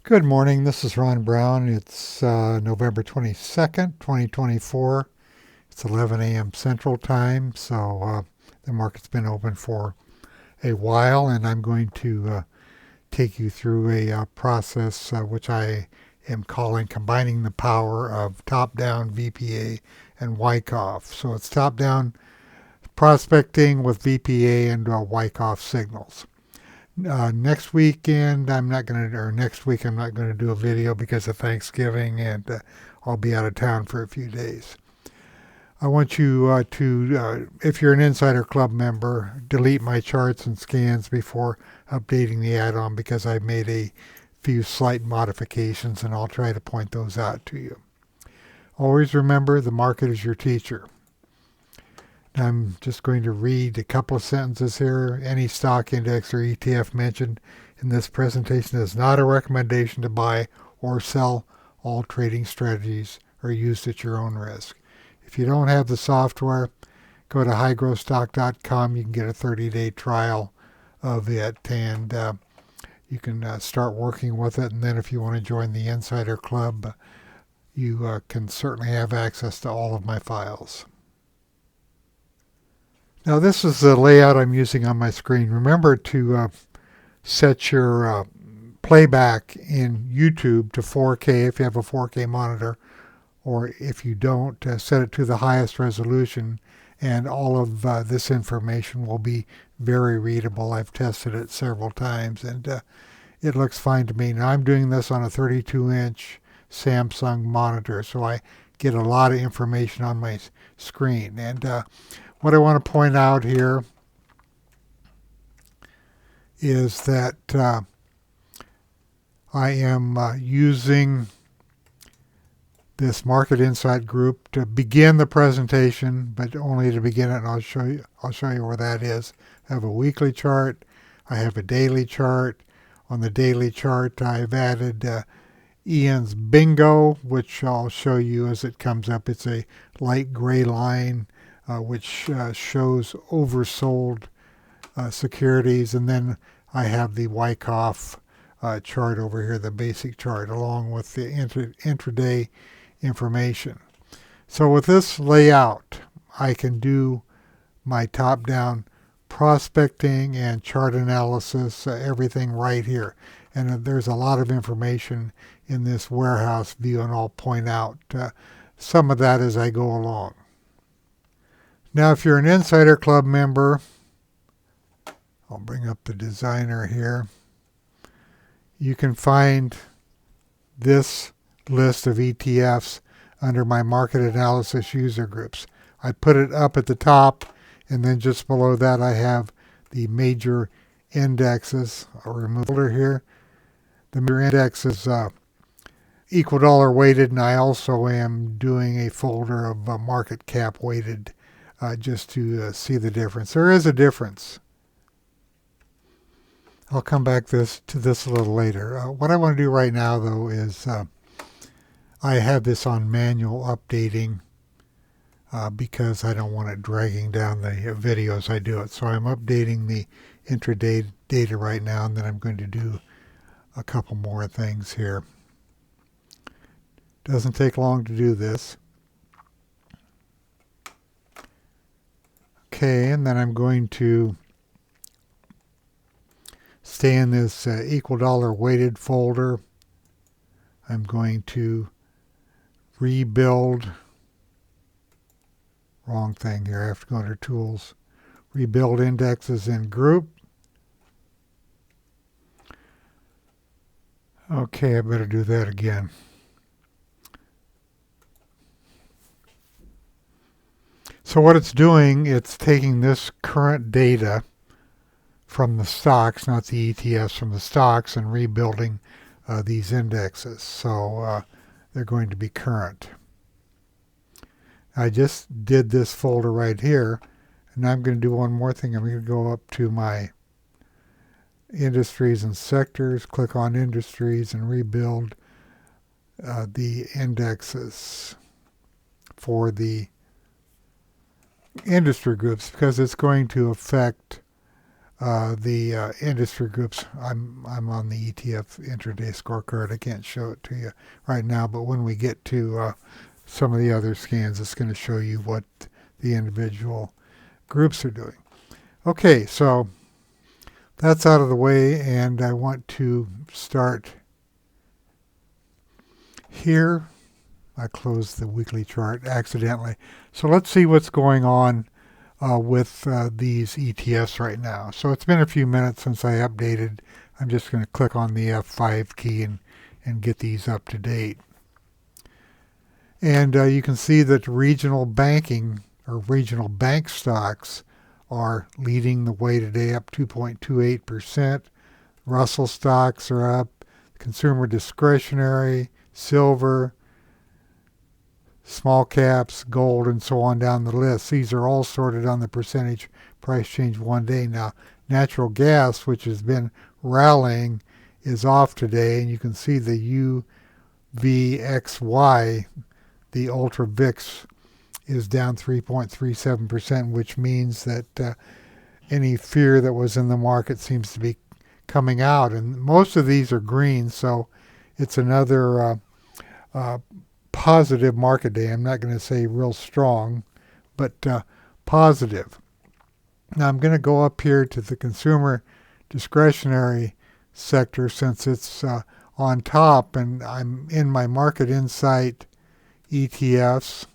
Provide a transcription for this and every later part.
Good morning. This is Ron Brown. It's November 22nd, 2024. It's 11 a.m. Central Time, so the market's been open for a while, and I'm going to take you through a process which I am calling combining the power of top-down VPA and Wyckoff. So it's top-down prospecting with VPA and Wyckoff signals. Next weekend, I'm not going to, or next week, I'm not going to do a video because of Thanksgiving, and I'll be out of town for a few days. I want you if you're an Insider Club member, delete my charts and scans before updating the add-on because I've made a few slight modifications, and I'll try to point those out to you. Always remember, the market is your teacher. I'm just going to read a couple of sentences here. Any stock index or ETF mentioned in this presentation is not a recommendation to buy or sell. All trading strategies are used at your own risk. If you don't have the software, go to highgrowthstock.com. You can get a 30-day trial of it, and you can start working with it. And then if you want to join the Insider Club, you can certainly have access to all of my files. Now this is the layout I'm using on my screen. Remember to set your playback in YouTube to 4K if you have a 4K monitor, or if you don't, set it to the highest resolution, and all of this information will be very readable. I've tested it several times, and it looks fine to me. Now I'm doing this on a 32-inch Samsung monitor, so I get a lot of information on my screen. And what I want to point out here is that I am using this Market Insight group to begin the presentation, but only to begin it, and I'll show you where that is. I have a weekly chart. I have a daily chart. On the daily chart, I've added Ian's Bingo, which I'll show you as it comes up. It's a light gray line which shows oversold securities, and then I have the Wyckoff chart over here, the basic chart, along with the intraday information. So with this layout, I can do my top-down prospecting and chart analysis, everything right here. And there's a lot of information in this warehouse view, and I'll point out some of that as I go along. Now, if you're an Insider Club member, I'll bring up the designer here. You can find this list of ETFs under my market analysis user groups. I put it up at the top, and then just below that I have the major indexes. I'll remove it here. The major index is equal dollar weighted, and I also am doing a folder of market cap weighted just to see the difference. There is a difference. I'll come back to this a little later. What I want to do right now, though, is I have this on manual updating because I don't want it dragging down the video as I do it. So I'm updating the intraday data right now, and then I'm going to do a couple more things here. Doesn't take long to do this. Okay, and then I'm going to stay in this equal dollar weighted folder. I'm going to rebuild, wrong thing here, I have to go under tools, rebuild indexes in group. Okay, I better do that again. So what it's doing, it's taking this current data from the stocks, not the ETFs, from the stocks, and rebuilding these indexes. So they're going to be current. I just did this folder right here, and I'm going to do one more thing. I'm going to go up to my industries and sectors, click on industries, and rebuild the indexes for the industry groups, because it's going to affect the industry groups. I'm on the ETF intraday scorecard. I can't show it to you right now, but when we get to some of the other scans, it's going to show you what the individual groups are doing. Okay, so that's out of the way, and I want to start here. I closed the weekly chart accidentally. So let's see what's going on with these ETFs right now. So it's been a few minutes since I updated. I'm just going to click on the F5 key and get these up to date. And you can see that regional banking or regional bank stocks are leading the way today, up 2.28%. Russell stocks are up. Consumer discretionary, silver, small caps, gold, and so on down the list. These are all sorted on the percentage price change one day. Now, natural gas, which has been rallying, is off today, and you can see the UVXY, the Ultra VIX, is down 3.37%, which means that any fear that was in the market seems to be coming out. And most of these are green, so it's another positive market day. I'm not going to say real strong, but positive. Now I'm going to go up here to the consumer discretionary sector since it's on top, and I'm in my market insight ETFs.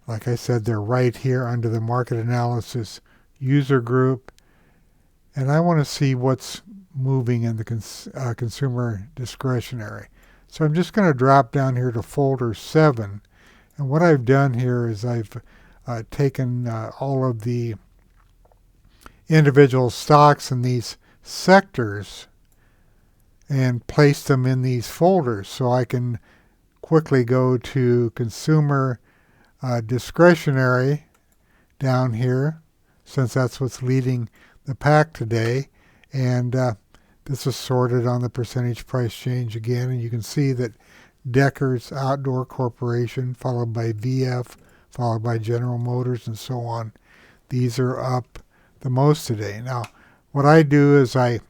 Like I said, they're right here under the market analysis user group, and I want to see what's moving in the consumer discretionary. So I'm just going to drop down here to folder 7, and what I've done here is I've taken all of the individual stocks in these sectors and placed them in these folders, so I can quickly go to consumer discretionary down here, since that's what's leading the pack today, and this is sorted on the percentage price change again, and you can see that Decker's Outdoor Corporation, followed by VF, followed by General Motors, and so on. These are up the most today. Now, what I do is I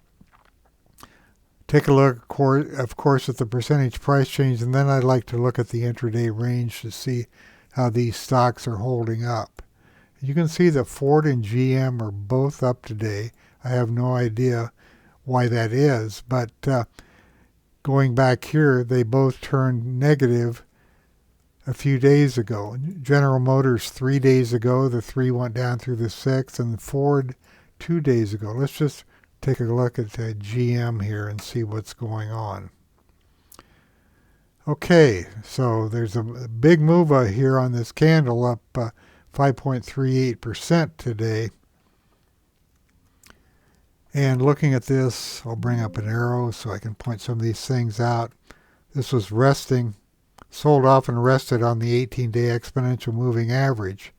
take a look, of course, at the percentage price change, and then I like to look at the intraday range to see how these stocks are holding up. You can see that Ford and GM are both up today. I have no idea why that is, but going back here, they both turned negative a few days ago. General Motors 3 days ago, the 3 went down through the 6, and Ford 2 days ago. Let's just take a look at GM here and see what's going on. Okay, so there's a big move here on this candle, up 5.38% today. And looking at this, I'll bring up an arrow so I can point some of these things out. This was resting, sold off and rested on the 18-day exponential moving average.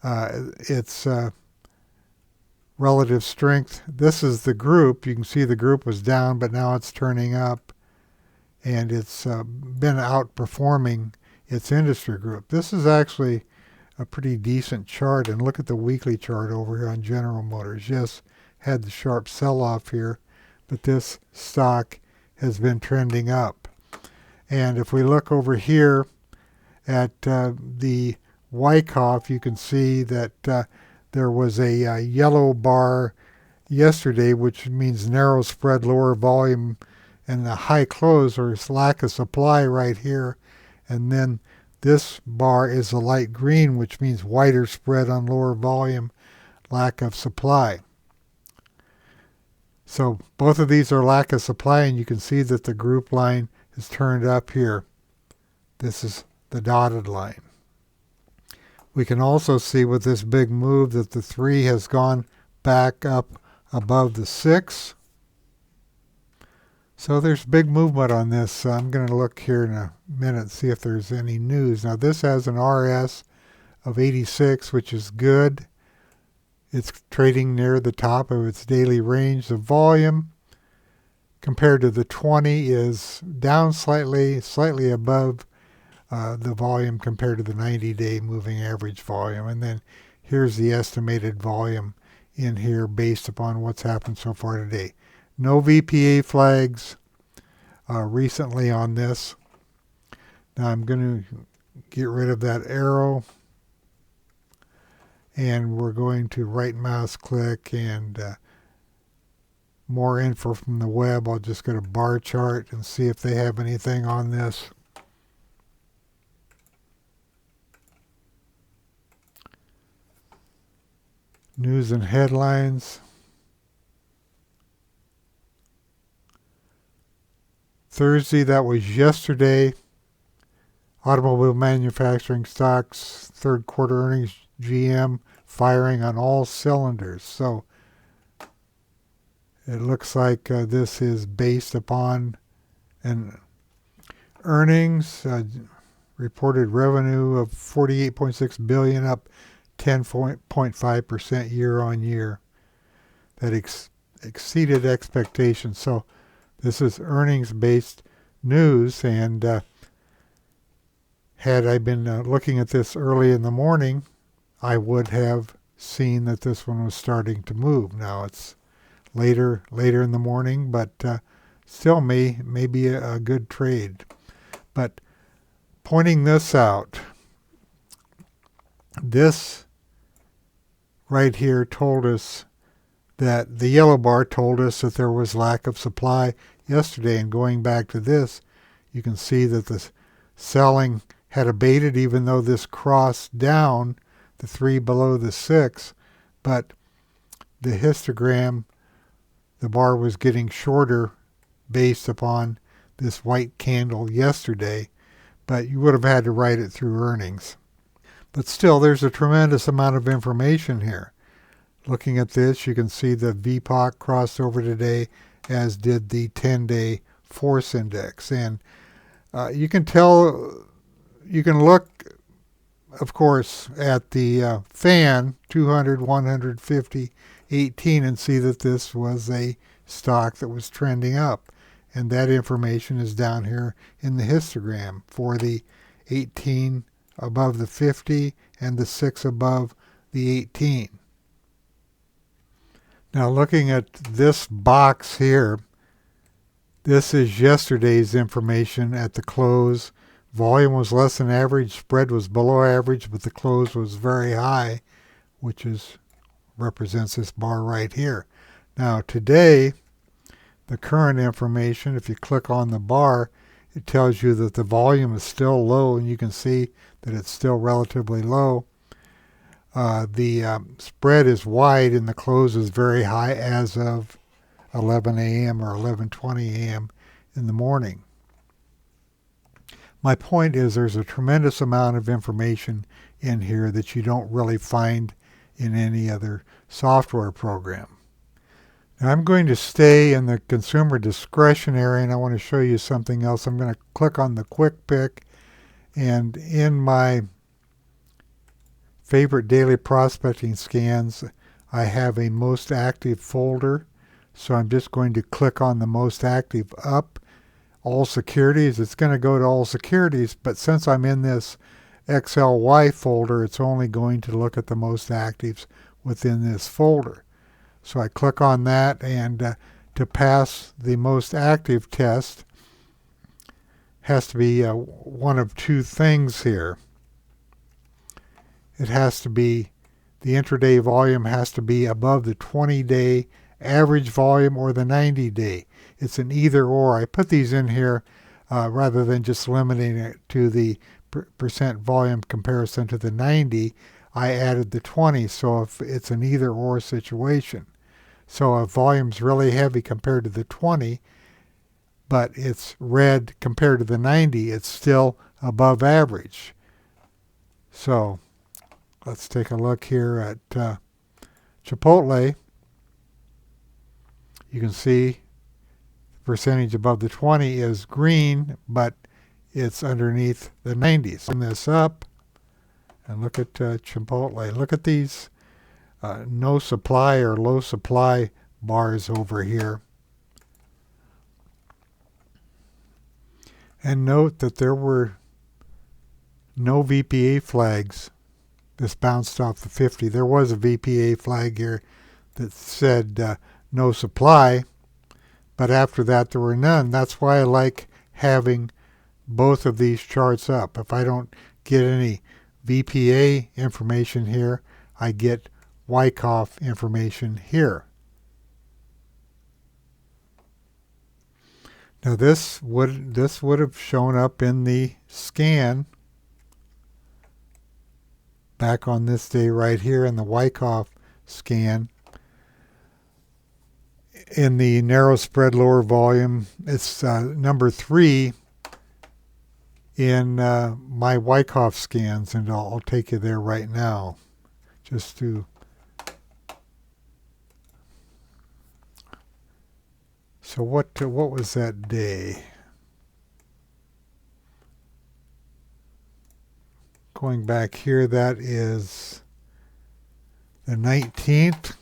Its relative strength, this is the group. You can see the group was down, but now it's turning up, and it's been outperforming its industry group. This is actually a pretty decent chart, and look at the weekly chart over here on General Motors. Yes, had the sharp sell-off here, but this stock has been trending up. And if we look over here at the Wyckoff, you can see that there was a yellow bar yesterday, which means narrow spread, lower volume, and the high close, or lack of supply right here. And then this bar is a light green, which means wider spread on lower volume, lack of supply. So both of these are lack of supply, and you can see that the group line is turned up here. This is the dotted line. We can also see with this big move that the 3 has gone back up above the 6. So there's big movement on this. I'm going to look here in a minute and see if there's any news. Now this has an RS of 86, which is good. It's trading near the top of its daily range. The volume compared to the 20 is down slightly above the volume compared to the 90-day moving average volume. And then here's the estimated volume in here based upon what's happened so far today. No VPA flags recently on this. Now I'm going to get rid of that arrow, and we're going to right mouse click and more info from the web. I'll just go to bar chart and see if they have anything on this. News and headlines. Thursday, that was yesterday. Automobile manufacturing stocks, third quarter earnings, GM firing on all cylinders. So it looks like this is based upon an earnings, reported revenue of $48.6 billion, up 10.5% year on year. That exceeded expectations. So this is earnings-based news, and had I been looking at this early in the morning, I would have seen that this one was starting to move. Now it's later in the morning, but still may be a good trade. But pointing this out, this right here told us that the yellow bar told us that there was lack of supply yesterday, and going back to this, you can see that the selling had abated, even though this crossed down the 3 below the 6, but the histogram, the bar was getting shorter based upon this white candle yesterday, but you would have had to write it through earnings. But still, there's a tremendous amount of information here. Looking at this, you can see the VPA crossed over today, as did the 10-day force index. And you can tell, you can look, of course, at the fan, 200, 150, 18, and see that this was a stock that was trending up. And that information is down here in the histogram for the 18 above the 50 and the 6 above the 18. Now looking at this box here, this is yesterday's information at the close. Volume was less than average, spread was below average, but the close was very high, which represents this bar right here. Now today, the current information, if you click on the bar, it tells you that the volume is still low, and you can see that it's still relatively low. The spread is wide and the close is very high as of 11 a.m. or 11:20 a.m. in the morning. My point is there's a tremendous amount of information in here that you don't really find in any other software program. Now I'm going to stay in the consumer discretionary, and I want to show you something else. I'm going to click on the quick pick, and in my favorite daily prospecting scans, I have a most active folder. So I'm just going to click on the most active up, all securities. It's going to go to all securities, but since I'm in this XLY folder, it's only going to look at the most actives within this folder. So I click on that, and to pass the most active test has to be one of two things here. It has to be, the intraday volume has to be above the 20-day average volume or the 90-day. It's an either or. I put these in here rather than just limiting it to the percent volume comparison to the 90. I added the 20, so if it's an either or situation. So if volume's really heavy compared to the 20, but it's red compared to the 90, it's still above average. So let's take a look here at Chipotle. You can see the percentage above the 20 is green, but it's underneath the 90s. Sum this up and look at Chipotle. Look at these no supply or low supply bars over here. And note that there were no VPA flags this bounced off the 50. There was a VPA flag here that said no supply, but after that there were none. That's why I like having both of these charts up. If I don't get any VPA information here, I get Wyckoff information here. Now this would have shown up in the scan back on this day right here in the Wyckoff scan. In the narrow spread lower volume, it's number 3 in my Wyckoff scans, and I'll take you there right now just to so what was that day? Going back here, that is the 19th.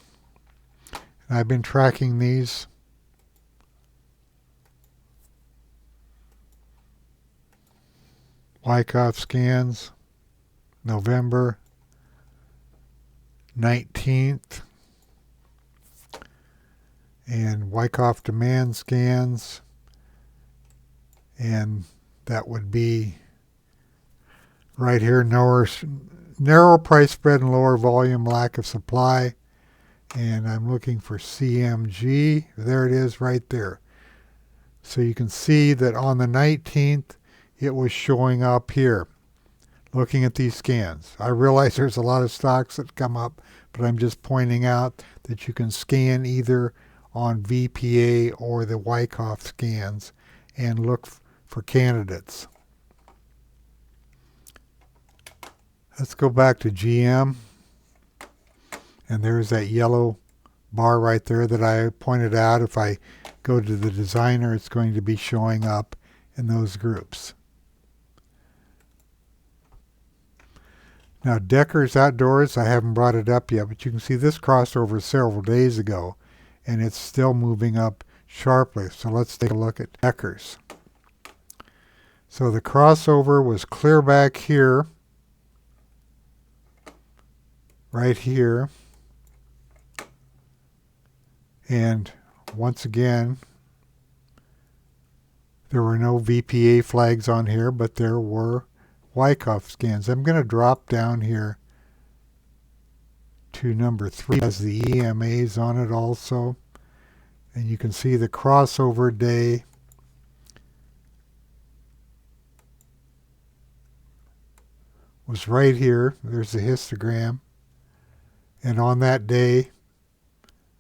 And I've been tracking these. Wyckoff scans, November 19th. And Wyckoff demand scans. And that would be right here, narrow price spread and lower volume, lack of supply. And I'm looking for CMG. There it is right there. So you can see that on the 19th, it was showing up here, looking at these scans. I realize there's a lot of stocks that come up, but I'm just pointing out that you can scan either on VPA or the Wyckoff scans and look for candidates. Let's go back to GM. And there's that yellow bar right there that I pointed out. If I go to the designer, it's going to be showing up in those groups. Now, Decker's Outdoors, I haven't brought it up yet, but you can see this crossed over several days ago, and it's still moving up sharply. So let's take a look at Decker's. So the crossover was clear back here, right here. And once again, there were no VPA flags on here, but there were Wyckoff scans. I'm going to drop down here to number 3 as the EMAs on it also. And you can see the crossover day was right here. There's the histogram. And on that day,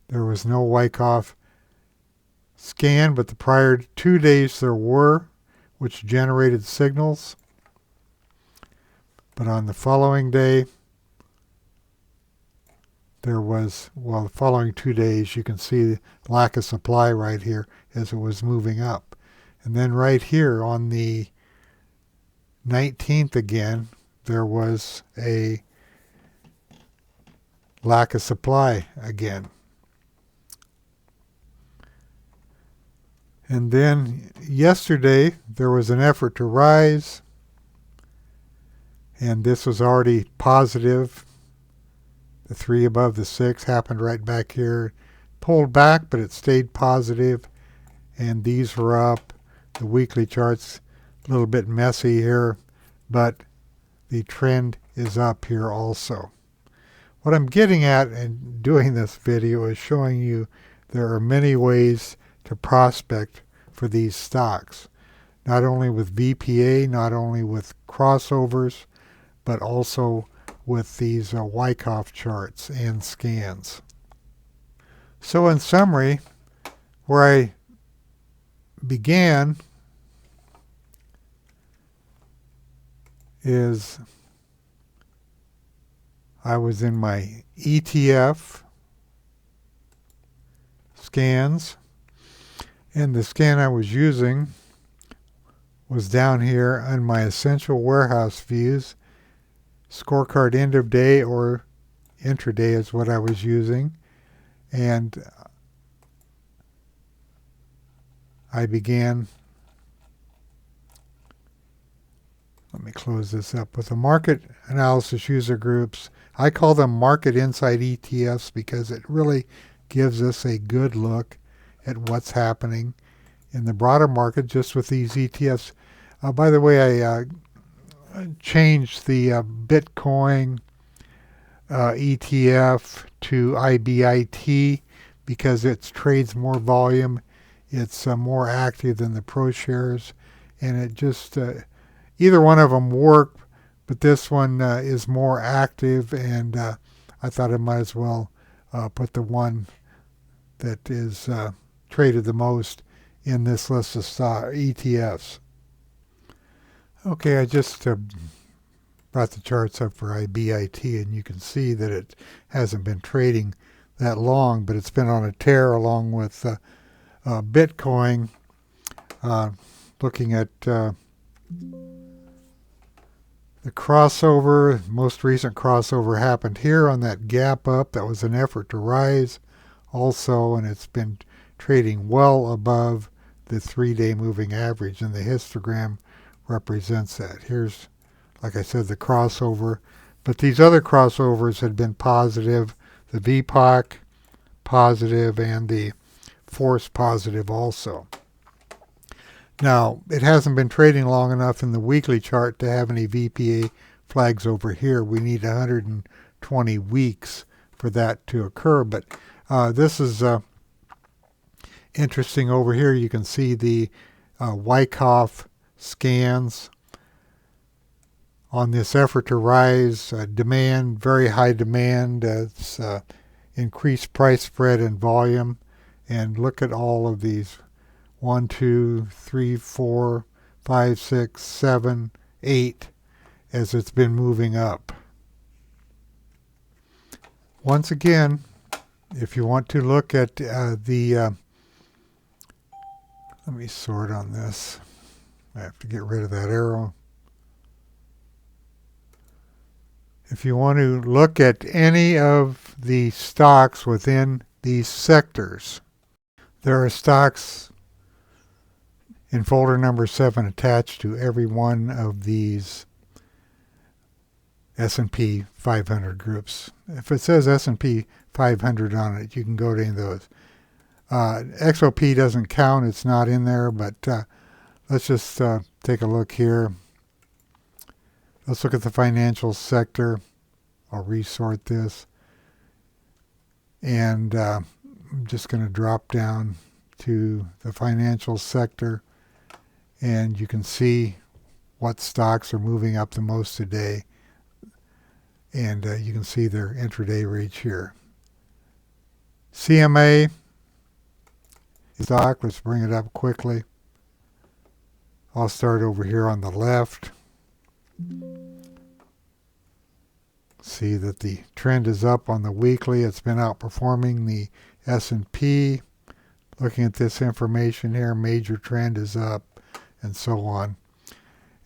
there was no Wyckoff scan, but the prior 2 days there were, which generated signals. But on the following day, there was, well, the following 2 days, you can see the lack of supply right here as it was moving up. And then right here on the 19th again, there was a lack of supply again. And then yesterday, there was an effort to rise, and this was already positive. The 3 above the 6 happened right back here. Pulled back, but it stayed positive, and these were up. The weekly chart's a little bit messy here, but the trend is up here also. What I'm getting at in doing this video is showing you there are many ways to prospect for these stocks. Not only with VPA, not only with crossovers, but also with these Wyckoff charts and scans. So in summary, where I began is I was in my ETF scans, and the scan I was using was down here on my essential warehouse views. Scorecard end of day or intraday is what I was using, and I began, Let me close this up. With the market analysis user groups, I call them market insight ETFs because it really gives us a good look at what's happening in the broader market just with these ETFs. By the way, I changed the Bitcoin ETF to IBIT because it trades more volume. It's more active than the ProShares, and it just either one of them work, but this one is more active, and I thought I might as well put the one that is traded the most in this list of ETFs. Okay, I just brought the charts up for IBIT, and you can see that it hasn't been trading that long, but it's been on a tear along with Bitcoin. Looking at the crossover, most recent crossover happened here on that gap up. That was an effort to rise also, and it's been trading well above the 3-day moving average, and the histogram represents that. Here's, like I said, the crossover, but these other crossovers had been positive, the VPA positive and the force positive also. Now, it hasn't been trading long enough in the weekly chart to have any VPA flags over here. We need 120 weeks for that to occur, but this is interesting over here. You can see the Wyckoff scans on this effort to rise, demand, very high demand. It's increased price spread and volume. And look at all of these. 1, 2, 3, 4, 5, 6, 7, 8 as it's been moving up. Once again, if you want to look at let me sort on this. I have to get rid of that arrow. If you want to look at any of the stocks within these sectors, there are stocks in folder number 7 attached to every one of these S&P 500 groups. If it says S&P 500 on it, you can go to any of those. XOP doesn't count, it's not in there, but let's just take a look here. Let's look at the financial sector. I'll resort this. And I'm just going to drop down to the financial sector. And you can see what stocks are moving up the most today. And you can see their intraday reach here. CMA stock, let's bring it up quickly. I'll start over here on the left. See that the trend is up on the weekly. It's been outperforming the S&P. Looking at this information here, major trend is up and so on.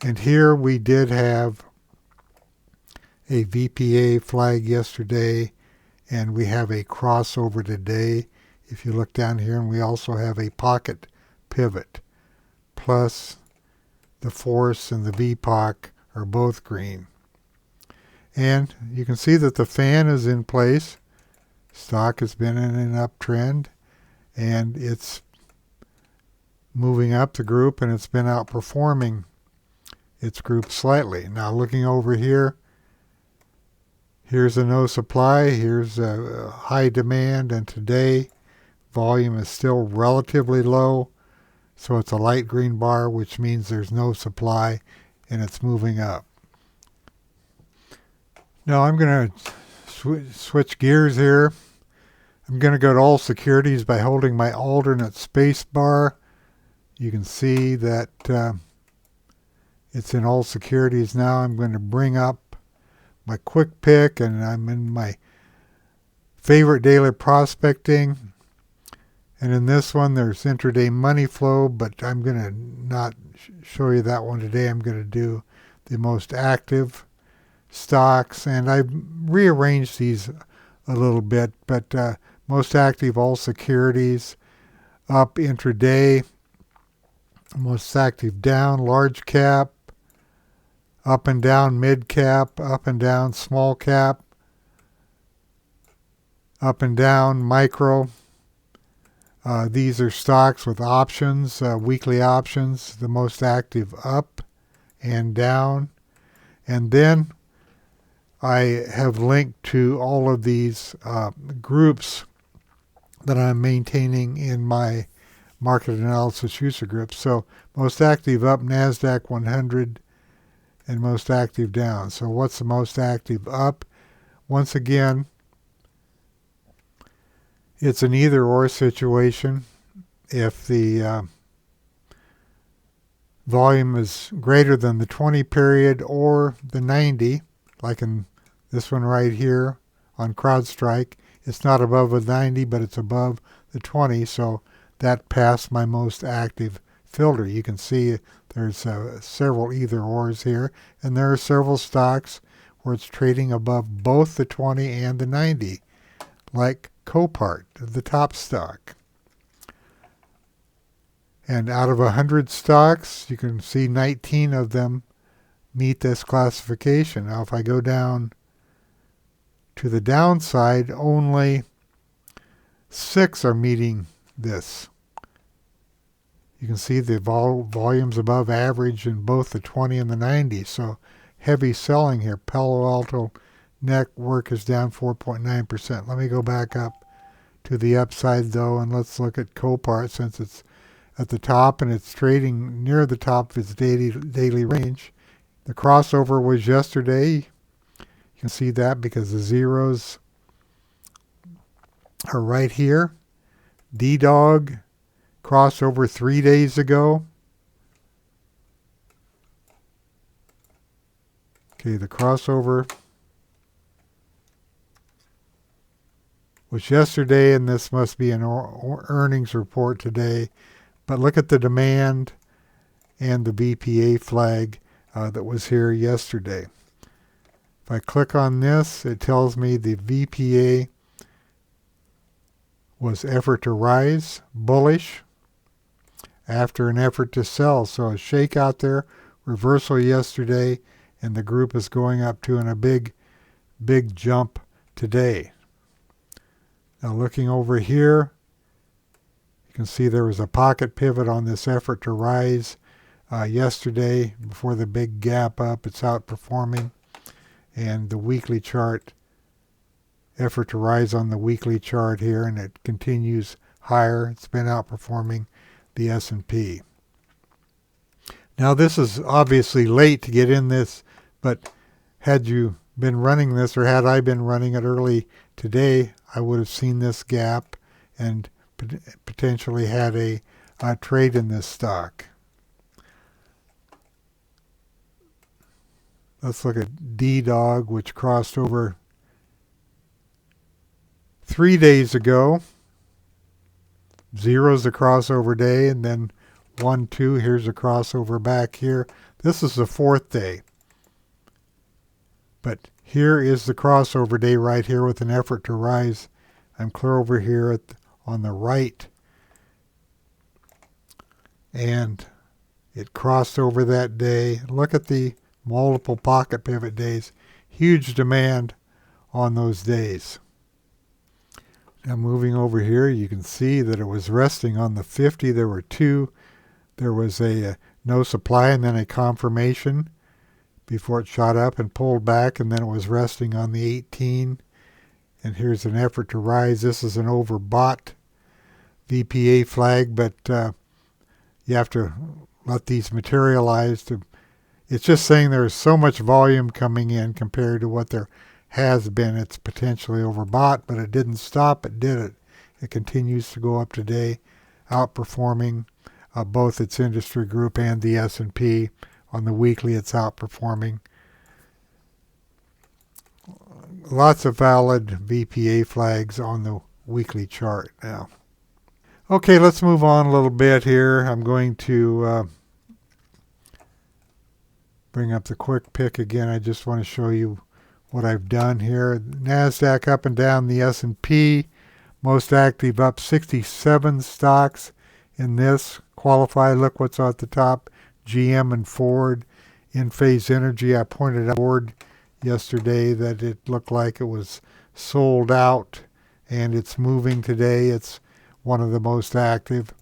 And here we did have a VPA flag yesterday, and we have a crossover today. If you look down here, and we also have a pocket pivot, plus the force and the VPOC are both green. And you can see that the fan is in place. Stock has been in an uptrend, and it's moving up the group, and it's been outperforming its group slightly. Now looking over here, here's a no supply, here's a high demand, and today volume is still relatively low, so it's a light green bar, which means there's no supply and it's moving up. Now I'm going to switch gears here. I'm going to go to all securities by holding my alternate space bar. You can see that it's in all securities now. I'm going to bring up my quick pick, and I'm in my favorite daily prospecting. And in this one, there's intraday money flow, but I'm going to not show you that one today. I'm going to do the most active stocks, and I've rearranged these a little bit, but most active all securities up intraday, most active down, large cap up and down mid cap, up and down small cap, up and down micro. These are stocks with options, weekly options, the most active up and down. And then I have linked to all of these groups that I'm maintaining in my market analysis user group. So most active up, NASDAQ 100, and most active down. So what's the most active up? Once again, it's an either or situation. If the volume is greater than the 20 period or the 90, like in this one right here on CrowdStrike, it's not above the 90, but it's above the 20, so that passed my most active filter. You can see there's several either ors here, and there are several stocks where it's trading above both the 20 and the 90, like Copart, the top stock. And out of 100 stocks, you can see 19 of them meet this classification. Now, if I go down to the downside, only 6 are meeting this. You can see the volumes above average in both the 20 and the 90. So heavy selling here. Palo Alto Network is down 4.9%. Let me go back up to the upside though, and let's look at Copart since it's at the top and it's trading near the top of its daily range. The crossover was yesterday. You can see that because the zeros are right here. D-Dog crossover 3 days ago. Okay, the crossover was yesterday, and this must be an earnings report today. But look at the demand and the VPA flag that was here yesterday. If I click on this, it tells me the VPA was effort to rise, bullish, after an effort to sell. So a shake out there, reversal yesterday, and the group is going up to in a big jump today. Now looking over here, you can see there was a pocket pivot on this effort to rise yesterday before the big gap up. It's outperforming. And the weekly chart, effort to rise on the weekly chart here, and it continues higher. It's been outperforming the S&P. Now this is obviously late to get in this, but had you been running this, or had I been running it early today, I would have seen this gap and potentially had a trade in this stock. Let's look at D-Dog, which crossed over 3 days ago. Zero's a crossover day, and then 1, 2, here's a crossover back here. This is the 4th day. But here is the crossover day right here with an effort to rise. I'm clear over here on the right. And it crossed over that day. Look at the multiple pocket pivot days. Huge demand on those days. Now moving over here, you can see that it was resting on the 50. There were two. There was a no supply and then a confirmation before it shot up and pulled back, and then it was resting on the 18. And here's an effort to rise. This is an overbought VPA flag, but you have to let these materialize. It's just saying there's so much volume coming in compared to what there has been. It's potentially overbought, but it didn't stop. It did it. It continues to go up today, outperforming both its industry group and the S&P. On the weekly, it's outperforming. Lots of valid VPA flags on the weekly chart now. Okay, let's move on a little bit here. I'm going to bring up the quick pick again. I just want to show you what I've done here. NASDAQ up and down, the S&P. Most active up 67 stocks in this. Qualified, look what's at the top. GM and Ford In phase energy, I pointed out board yesterday that it looked like it was sold out, and it's moving today. It's one of the most active.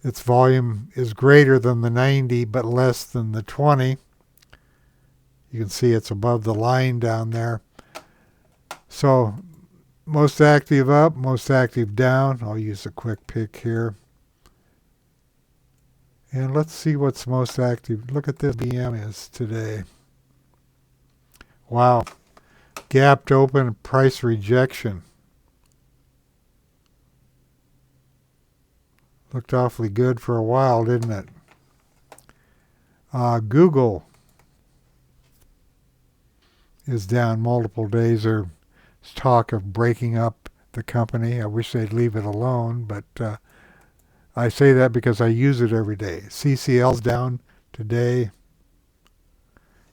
Its volume is greater than the 90 but less than the 20. You can see it's above the line down there. So most active up, most active down. I'll use a quick pick here. And let's see what's most active. Look at this BM is today. Wow. Gapped open, price rejection. Looked awfully good for a while, didn't it? Google is down multiple days. There's talk of breaking up the company. I wish they'd leave it alone, but I say that because I use it every day. CCL's down today.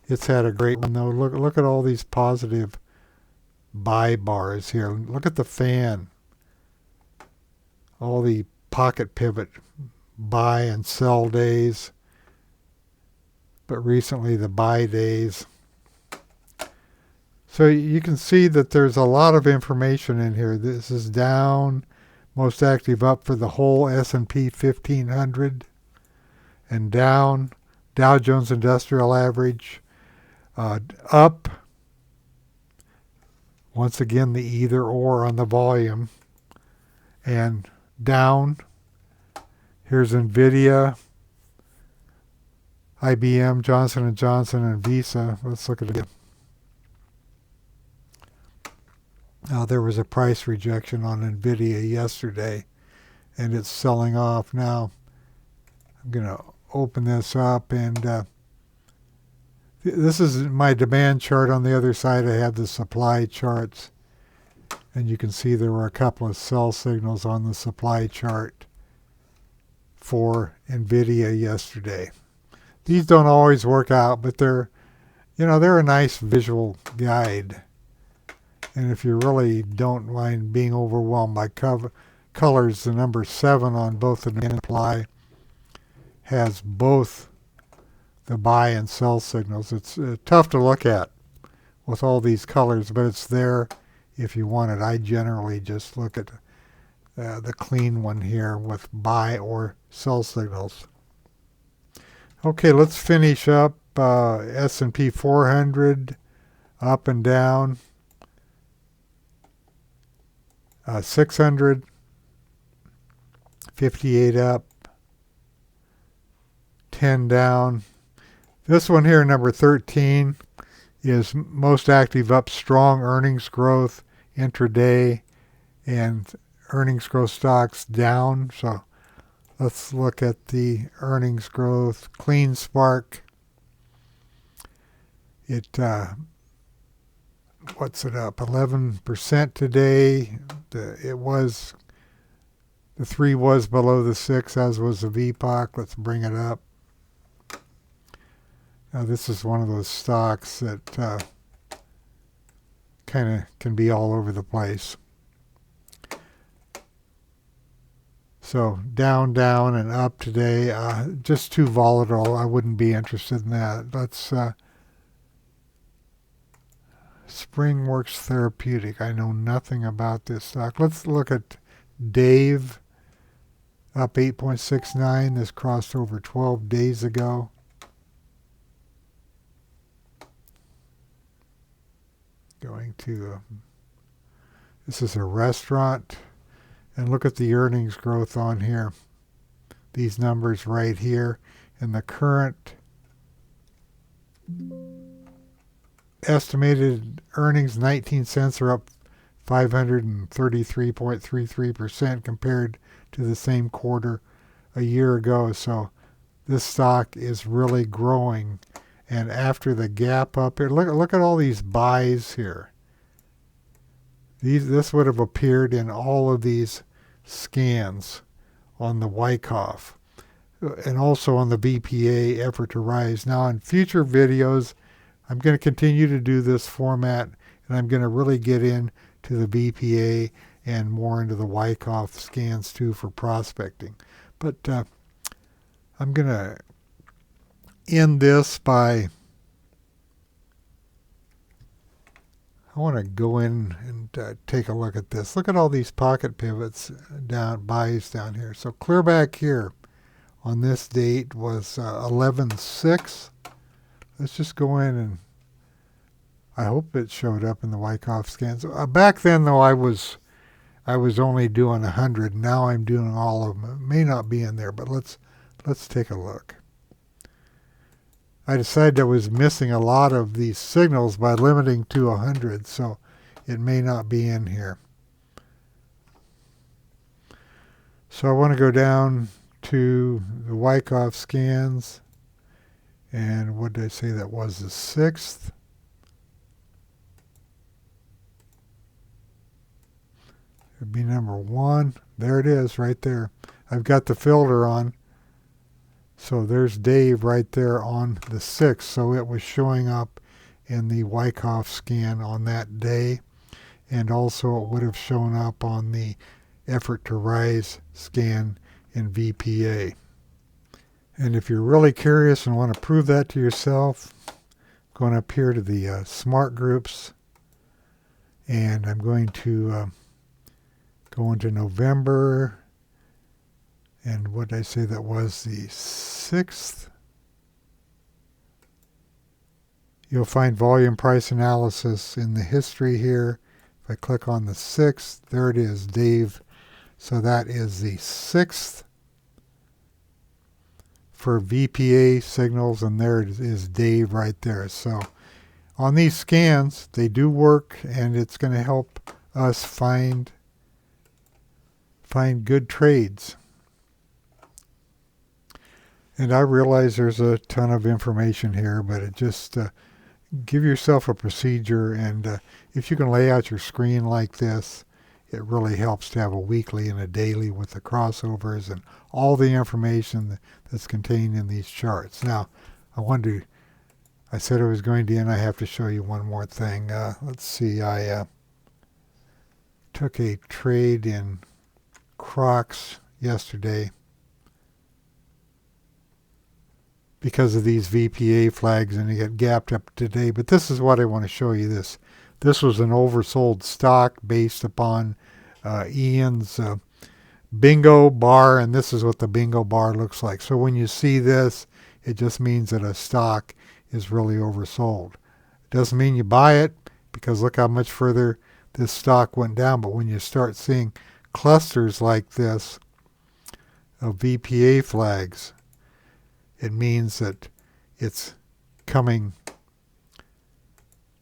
It's had a great one, though. Look at all these positive buy bars here. Look at the fan. All the pocket pivot buy and sell days. But recently the buy days. So you can see that there's a lot of information in here. This is down. Most active up for the whole S&P 1500. And down. Dow Jones Industrial Average. Up. Once again, the either or on the volume. And down. Here's NVIDIA, IBM, Johnson & Johnson, and Visa. Let's look at it. There was a price rejection on NVIDIA yesterday, and it's selling off now. I'm going to open this up, and this is my demand chart. On the other side, I have the supply charts, and you can see there were a couple of sell signals on the supply chart for NVIDIA yesterday. These don't always work out, but they're a nice visual guide. And if you really don't mind being overwhelmed by colors, the number 7 on both the demand and supply has both the buy and sell signals. It's tough to look at with all these colors, but it's there if you want it. I generally just look at the clean one here with buy or sell signals. Okay, let's finish up S&P 400 up and down. 600, 58 up, 10 down. This one here, number 13, is most active up, strong earnings growth intraday, and earnings growth stocks down. So let's look at the earnings growth. Clean Spark. What's it up? 11% today. The 3 was below the 6, as was the VPA. Let's bring it up. Now this is one of those stocks that kind of can be all over the place. So down, down, and up today. Just too volatile. I wouldn't be interested in that. Let's SpringWorks Therapeutic. I know nothing about this stock. Let's look at Dave. Up 8.69. This crossed over 12 days ago. Going to, this is a restaurant. And look at the earnings growth on here. These numbers right here. And the current estimated earnings, 19 cents, are up 533.33% compared to the same quarter a year ago. So this stock is really growing. And after the gap up here, look at all these buys here. This would have appeared in all of these scans on the Wyckoff and also on the VPA effort to rise. Now in future videos, I'm going to continue to do this format, and I'm going to really get into the VPA and more into the Wyckoff scans too for prospecting. But I'm going to end this by, I want to go in and take a look at this. Look at all these pocket pivots buys down here. So clear back here on this date was 11/6. Let's just go in and I hope it showed up in the Wyckoff scans. Back then though, I was only doing 100. Now I'm doing all of them. It may not be in there, but let's take a look. I decided I was missing a lot of these signals by limiting to 100, so it may not be in here. So I want to go down to the Wyckoff scans, and what did I say that was, the 6th? It'd be number 1. There it is right there. I've got the filter on. So there's Dave right there on the 6th. So it was showing up in the Wyckoff scan on that day. And also it would have shown up on the effort to rise scan in VPA. And if you're really curious and want to prove that to yourself, going up here to the smart groups. And I'm going to go into November. And what did I say that was, the 6th? You'll find volume price analysis in the history here. If I click on the 6th, there it is, Dave. So that is the 6th for VPA signals, and there it is, Dave right there. So on these scans, they do work, and it's going to help us find good trades. And I realize there's a ton of information here, but it just give yourself a procedure, and if you can lay out your screen like this, it really helps to have a weekly and a daily with the crossovers and all the information that's contained in these charts. Now, I said I was going to end. I have to show you one more thing. Let's see. I took a trade in Crocs yesterday because of these VPA flags, and it got gapped up today. But this is what I want to show you. This was an oversold stock based upon Ian's bingo bar, and this is what the bingo bar looks like. So when you see this, it just means that a stock is really oversold. It doesn't mean you buy it, because look how much further this stock went down. But when you start seeing clusters like this of VPA flags, it means that it's coming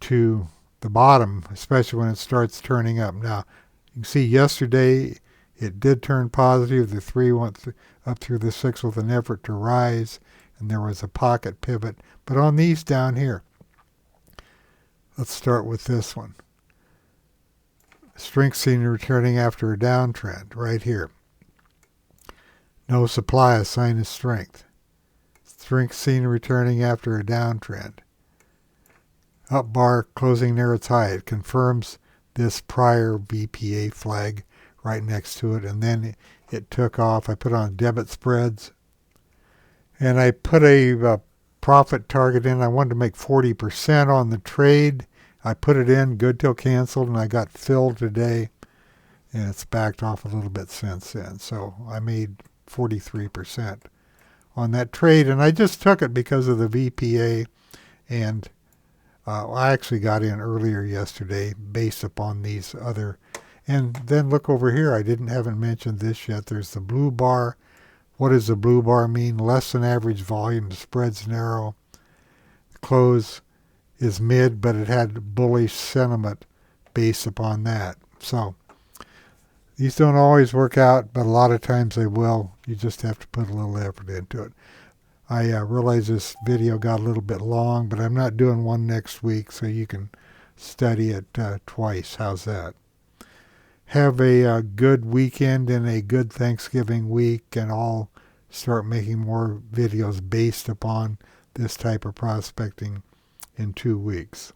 to the bottom, especially when it starts turning up. Now, you can see yesterday it did turn positive. The 3 went up through the 6 with an effort to rise, and there was a pocket pivot. But on these down here, let's start with this one. Strength seen returning after a downtrend right here. No supply, a sign of strength. Strength seen returning after a downtrend. Up bar closing near its high. It confirms this prior VPA flag right next to it, and then it took off. I put on debit spreads, and I put a profit target in. I wanted to make 40% on the trade. I put it in, good till canceled, and I got filled today, and it's backed off a little bit since then. So I made 43% on that trade, and I just took it because of the VPA, and I actually got in earlier yesterday based upon these other. And then look over here, haven't mentioned this yet. There's the blue bar. What does the blue bar mean? Less than average volume, the spread's narrow. The close is mid, but it had bullish sentiment based upon that. So these don't always work out, but a lot of times they will. You just have to put a little effort into it. I realize this video got a little bit long, but I'm not doing one next week, so you can study it twice. How's that? Have a good weekend and a good Thanksgiving week, and I'll start making more videos based upon this type of prospecting in 2 weeks.